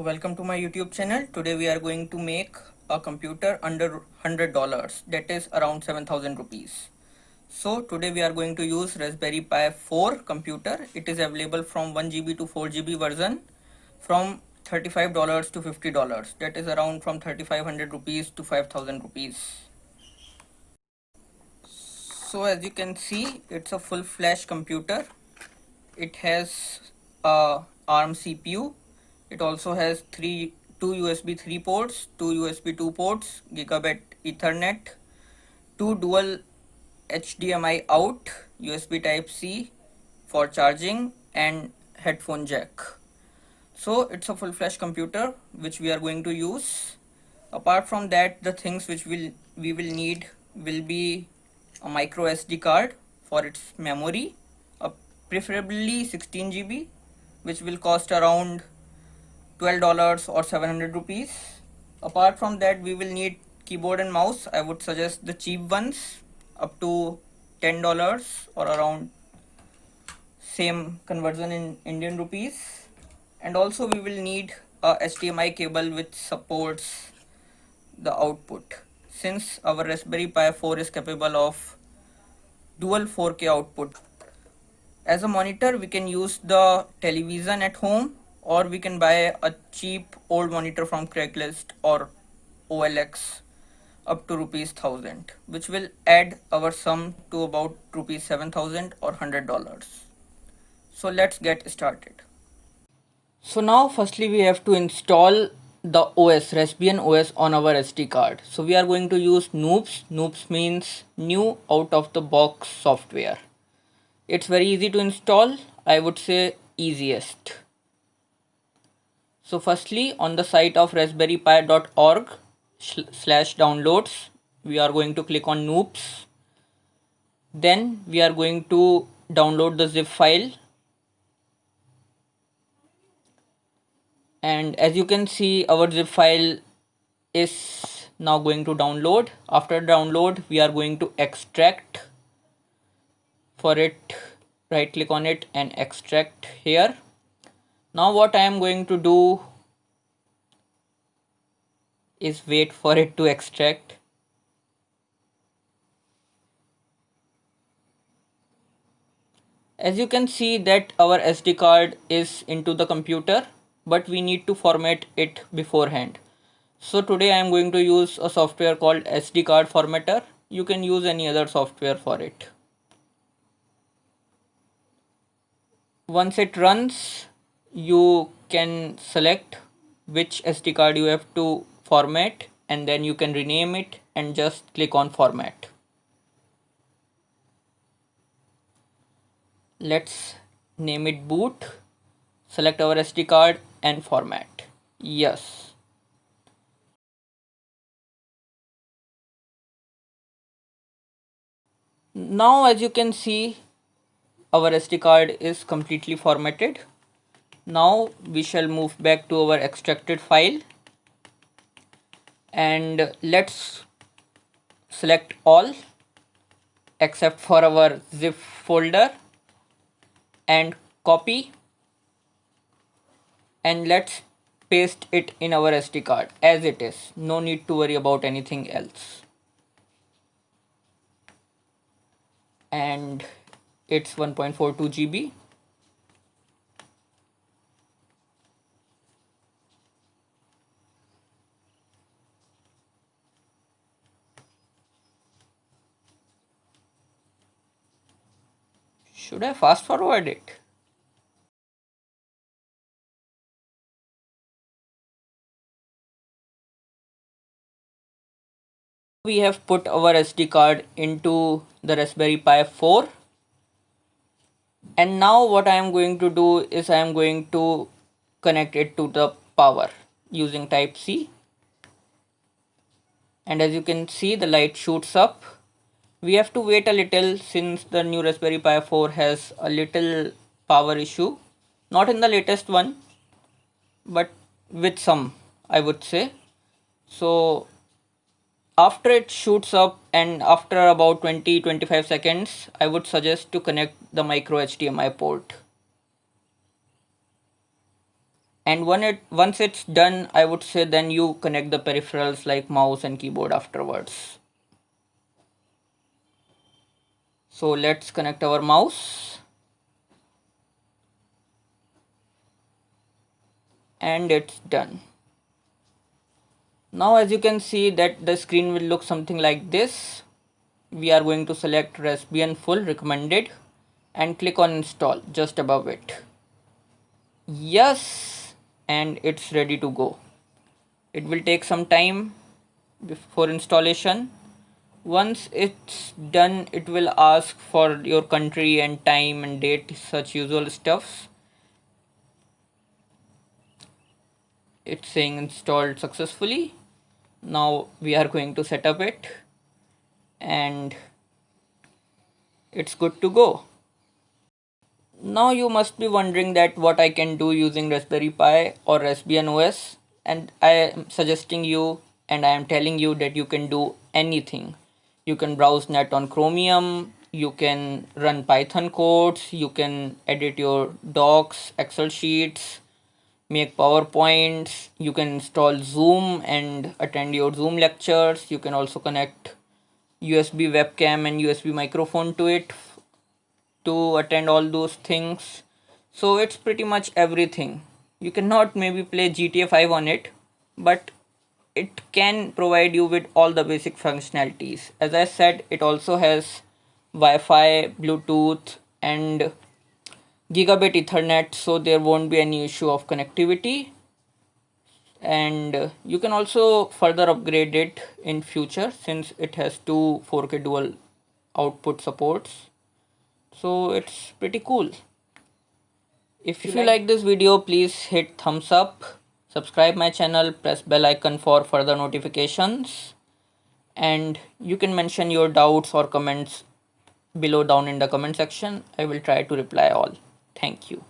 So welcome to my YouTube channel. Today we are going to make a computer under $100, that is around 7,000 rupees. So today we are going to use Raspberry Pi 4 computer. It is available from 1 GB to 4 GB version from $35 to $50. That is around from 3,500 rupees to 5,000 rupees. So as you can see, it's a full-fledged computer. It has a ARM CPU. It also has two USB 3 ports, two USB 2 ports, gigabit Ethernet, two dual HDMI out, USB Type C for charging, and headphone jack. So it's a full-fledged computer which we are going to use. Apart from that, the things which we will need will be a micro SD card for its memory, preferably 16 GB, which will cost around $12 or 700 rupees. Apart from that, we will need keyboard and mouse. I would suggest the cheap ones up to $10 or around same conversion in Indian rupees. And also we will need a HDMI cable which supports the output, since our Raspberry Pi 4 is capable of dual 4K output. As a monitor, we can use the television at home, or we can buy a cheap old monitor from Craigslist or OLX up to rupees 1000, which will add our sum to about rupees 7,000 or $100. So let's get started. So now firstly we have to install the OS, Raspbian OS, on our SD card. So we are going to use Noobs. Noobs means new out of the box software. It's very easy to install, I would say easiest. So firstly, on the site of raspberrypi.org/downloads, we are going to click on Noobs. Then we are going to download the zip file. And as you can see, our zip file is now going to download. After download, we are going to extract. For it, right click on it and extract here. Now what I am going to do is wait for it to extract. As you can see that our SD card is into the computer, but we need to format it beforehand. So today I am going to use a software called SD card formatter. You can use any other software for it. Once it runs, you can select which SD card you have to format, and then you can rename it and just click on format. Let's name it boot. Select our SD card and format. Yes. Now as you can see, our SD card is completely formatted. Now we shall move back to our extracted file, and let's select all except for our zip folder and copy, and let's paste it in our SD card as it is. No need to worry about anything else. And it's 1.42 GB. Should I fast forward it? We have put our SD card into the Raspberry Pi 4, and now what I am going to do is I am going to connect it to the power using Type C, and as you can see, the light shoots up. We have to wait a little since the new Raspberry Pi 4 has a little power issue, not in the latest one, but with some, I would say. So after it shoots up and after about 20-25 seconds, I would suggest to connect the micro HDMI port. And once it's done, I would say then you connect the peripherals like mouse and keyboard afterwards. So let's connect our mouse, and it's done. Now as you can see that the screen will look something like this. We are going to select Raspbian full recommended and click on install just above it. Yes, and it's ready to go. It will take some time before installation. Once it's done, it will ask for your country and time and date, such usual stuffs. It's saying installed successfully. Now we are going to set up it, and it's good to go. Now you must be wondering that what I can do using Raspberry Pi or Raspbian OS, and I am suggesting you and I am telling you that you can do anything. You can browse net on Chromium, you can run Python codes, you can edit your docs, Excel sheets, make PowerPoints, you can install Zoom and attend your Zoom lectures, you can also connect USB webcam and USB microphone to it to attend all those things. So it's pretty much everything. You cannot maybe play GTA 5 on it, but it can provide you with all the basic functionalities. As I said, it also has Wi-Fi, Bluetooth, and gigabit Ethernet, so there won't be any issue of connectivity. And you can also further upgrade it in future since it has two 4K dual output supports. So it's pretty cool. If you like this video, please hit thumbs up, subscribe my channel, press bell icon for further notifications, and you can mention your doubts or comments below down in the comment section. I will try to reply all. Thank you.